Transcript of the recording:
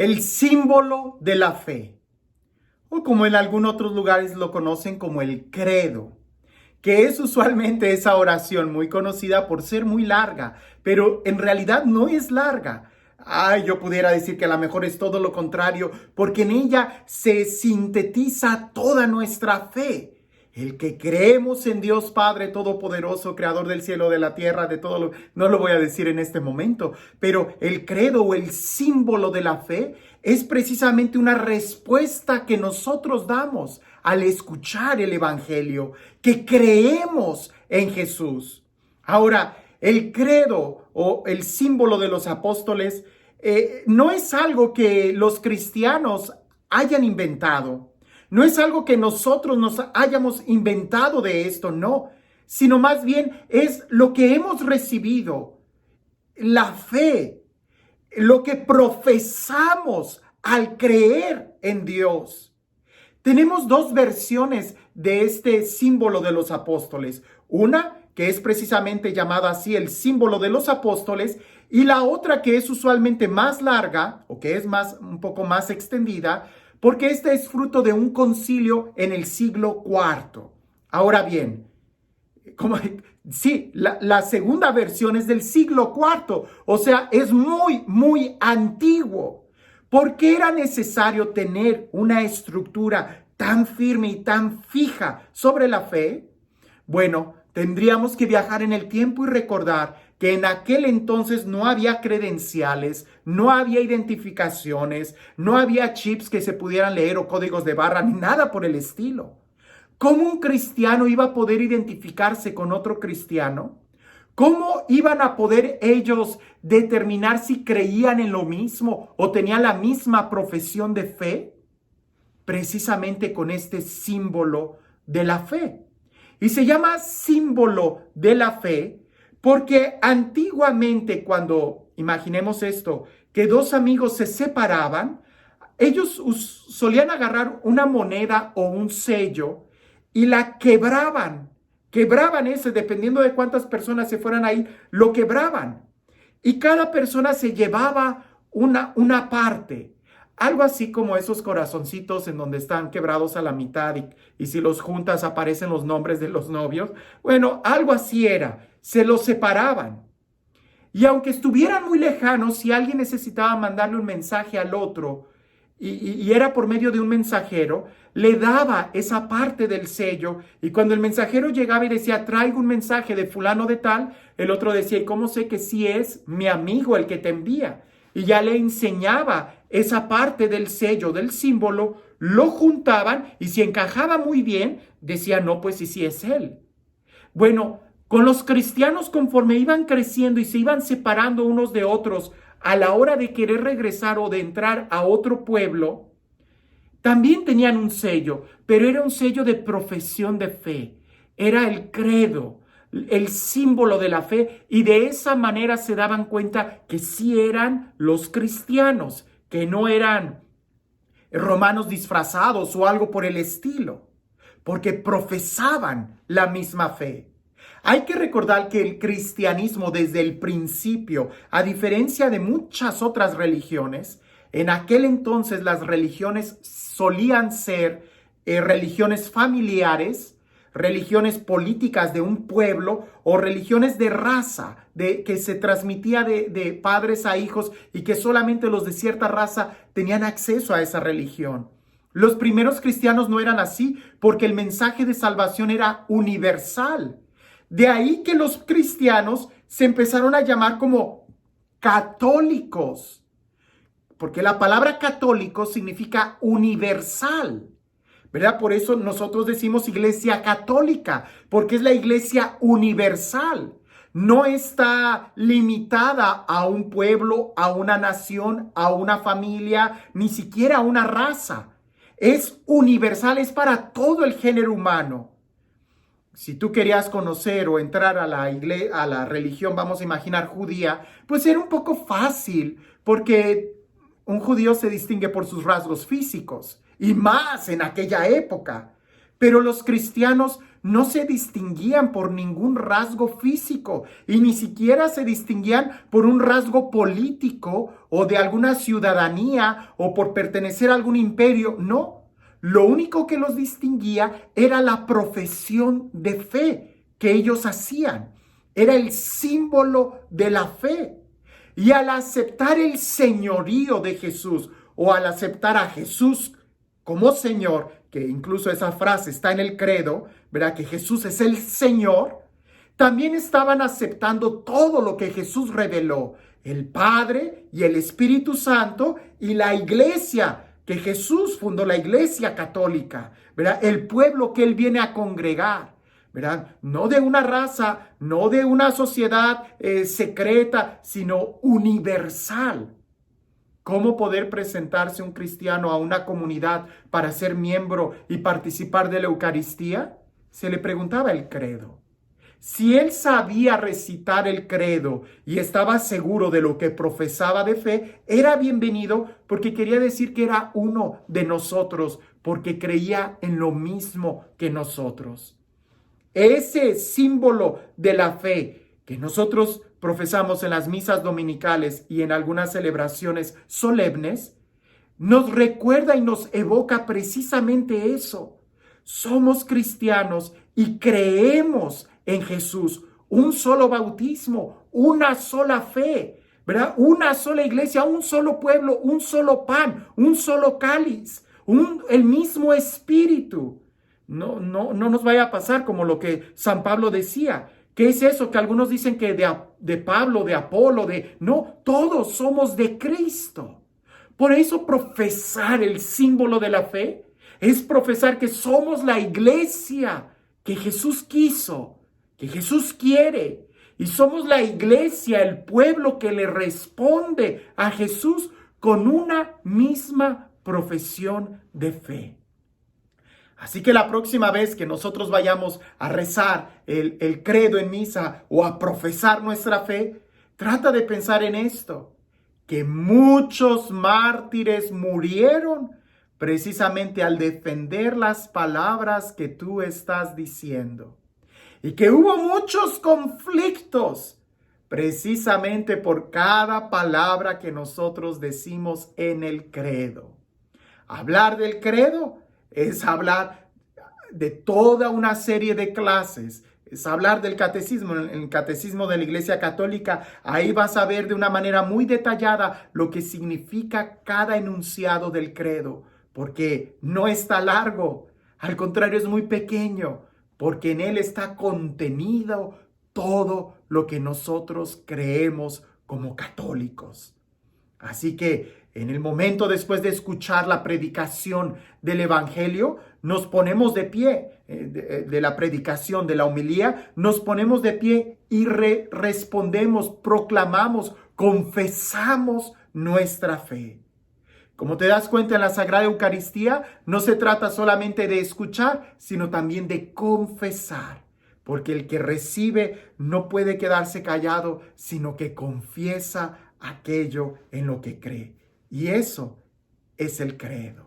el símbolo de la fe, o como en algunos otros lugares lo conocen como el credo, que es usualmente esa oración muy conocida por ser muy larga, pero en realidad no es larga. Yo pudiera decir que a lo mejor es todo lo contrario, porque en ella se sintetiza toda nuestra fe. El que creemos en Dios Padre Todopoderoso, Creador del cielo, de la tierra, de todo lo... No lo voy a decir en este momento, pero el credo o el símbolo de la fe es precisamente una respuesta que nosotros damos al escuchar el Evangelio, que creemos en Jesús. Ahora, el credo o el símbolo de los apóstoles no es algo que los cristianos hayan inventado. No es algo que nosotros nos hayamos inventado de esto, no, sino más bien es lo que hemos recibido, la fe, lo que profesamos al creer en Dios. Tenemos dos versiones de este símbolo de los apóstoles. Una que es precisamente llamada así el símbolo de los apóstoles, y la otra que es usualmente más larga o que es un poco más extendida, porque este es fruto de un concilio en el siglo IV. Ahora bien, la segunda versión es del siglo IV, o sea, es muy antiguo. ¿Por qué era necesario tener una estructura tan firme y tan fija sobre la fe? Bueno, tendríamos que viajar en el tiempo y recordar que en aquel entonces no había credenciales, no había identificaciones, no había chips que se pudieran leer o códigos de barra, ni nada por el estilo. ¿Cómo un cristiano iba a poder identificarse con otro cristiano? ¿Cómo iban a poder ellos determinar si creían en lo mismo o tenían la misma profesión de fe? Precisamente con este símbolo de la fe. Y se llama símbolo de la fe porque antiguamente cuando, imaginemos esto, que dos amigos se separaban, ellos solían agarrar una moneda o un sello y la quebraban. Quebraban ese, dependiendo de cuántas personas se fueran ahí, lo quebraban. Y cada persona se llevaba una parte. Algo así como esos corazoncitos en donde están quebrados a la mitad y si los juntas aparecen los nombres de los novios. Bueno, algo así era. Se los separaban. Y aunque estuvieran muy lejanos, si alguien necesitaba mandarle un mensaje al otro y era por medio de un mensajero, le daba esa parte del sello y cuando el mensajero llegaba y decía, traigo un mensaje de fulano de tal, el otro decía, ¿y cómo sé que sí es mi amigo el que te envía? Y ya le enseñaba esa parte del sello, del símbolo, lo juntaban y si encajaba muy bien, decía, no, pues sí es él. Bueno, con los cristianos conforme iban creciendo y se iban separando unos de otros a la hora de querer regresar o de entrar a otro pueblo, también tenían un sello, pero era un sello de profesión de fe. Era el credo, el símbolo de la fe, y de esa manera se daban cuenta que sí eran los cristianos, que no eran romanos disfrazados o algo por el estilo, porque profesaban la misma fe. Hay que recordar que el cristianismo desde el principio, a diferencia de muchas otras religiones, en aquel entonces las religiones solían ser religiones familiares, religiones políticas de un pueblo o religiones de raza, que se transmitía de padres a hijos y que solamente los de cierta raza tenían acceso a esa religión. Los primeros cristianos no eran así porque el mensaje de salvación era universal. De ahí que los cristianos se empezaron a llamar como católicos, porque la palabra católico significa universal, ¿verdad? Por eso nosotros decimos iglesia católica, porque es la iglesia universal. No está limitada a un pueblo, a una nación, a una familia, ni siquiera a una raza. Es universal, es para todo el género humano. Si tú querías conocer o entrar a la religión, vamos a imaginar judía, pues era un poco fácil, porque un judío se distingue por sus rasgos físicos, y más en aquella época. Pero los cristianos no se distinguían por ningún rasgo físico y ni siquiera se distinguían por un rasgo político o de alguna ciudadanía o por pertenecer a algún imperio. No, lo único que los distinguía era la profesión de fe que ellos hacían. Era el símbolo de la fe. Y al aceptar el señorío de Jesús o al aceptar a Jesús como Señor, que incluso esa frase está en el credo, ¿verdad? Que Jesús es el Señor, también estaban aceptando todo lo que Jesús reveló, el Padre y el Espíritu Santo y la iglesia, que Jesús fundó la iglesia católica, ¿verdad? El pueblo que Él viene a congregar. ¿Verdad? No de una raza, no de una sociedad secreta, sino universal. ¿Cómo poder presentarse un cristiano a una comunidad para ser miembro y participar de la Eucaristía? Se le preguntaba el credo. Si él sabía recitar el credo y estaba seguro de lo que profesaba de fe, era bienvenido porque quería decir que era uno de nosotros, porque creía en lo mismo que nosotros. Ese símbolo de la fe que nosotros profesamos en las misas dominicales y en algunas celebraciones solemnes, nos recuerda y nos evoca precisamente eso. Somos cristianos y creemos en Jesús. Un solo bautismo, una sola fe, ¿verdad? Una sola iglesia, un solo pueblo, un solo pan, un solo cáliz, el mismo espíritu. No nos vaya a pasar como lo que San Pablo decía. ¿Qué es eso? Que algunos dicen que de Pablo, de Apolo, No, todos somos de Cristo. Por eso profesar el símbolo de la fe es profesar que somos la iglesia que Jesús quiso, que Jesús quiere. Y somos la iglesia, el pueblo que le responde a Jesús con una misma profesión de fe. Así que la próxima vez que nosotros vayamos a rezar el credo en misa o a profesar nuestra fe, trata de pensar en esto, que muchos mártires murieron precisamente al defender las palabras que tú estás diciendo. Y que hubo muchos conflictos precisamente por cada palabra que nosotros decimos en el credo. Hablar del credo es hablar de toda una serie de clases, es hablar del catecismo. En el catecismo de la Iglesia Católica, ahí vas a ver de una manera muy detallada lo que significa cada enunciado del credo, porque no está largo, al contrario es muy pequeño, porque en él está contenido todo lo que nosotros creemos como católicos. Así que en el momento después de escuchar la predicación del Evangelio, nos ponemos de pie, de la predicación, de la homilía, nos ponemos de pie y respondemos, proclamamos, confesamos nuestra fe. Como te das cuenta en la Sagrada Eucaristía, no se trata solamente de escuchar, sino también de confesar. Porque el que recibe no puede quedarse callado, sino que confiesa aquello en lo que cree. Y eso es el credo.